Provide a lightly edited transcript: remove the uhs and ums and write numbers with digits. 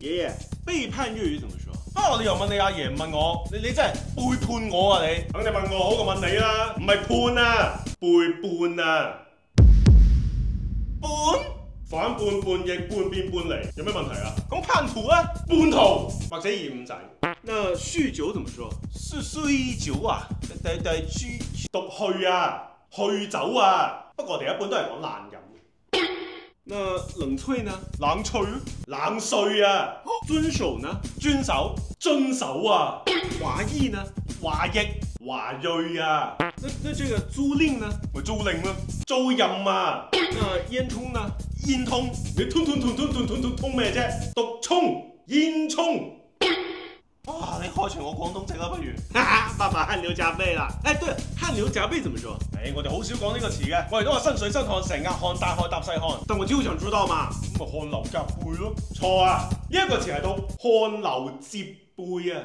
爺爺，背叛粵語怎麼說？啊！你又問你阿爺唔問我，你真係背叛我啊你！肯定問我好過問你啦，唔係判啊，背叛啊！叛？反叛叛逆叛變叛離，有咩問題啊？咁叛徒啊？叛徒或者二五仔。那酗酒怎麼說？酗酒啊？讀去啊，去酒啊。不過我哋一般都係講爛飲。那冷萃呢？冷萃咯，冷萃啊。遵守呢？遵守，遵守啊。華裔呢？華裔，華裔啊。那這個租賃呢？咪租賃咯，租賃啊。那煙囪呢？煙通，你通咩啫？毒葱，煙囪。哇！你開除我廣東籍啦，不如？哈哈，爸爸汗流浹背啦！哎，對了，汗流浹背怎麼說？我哋好少講呢個詞嘅，我哋都話身水身汗，成額汗，大汗搭細汗。但我就想知道嘛，咁咪汗流浹背咯？錯啊！呢一個詞係到汗流浹背啊。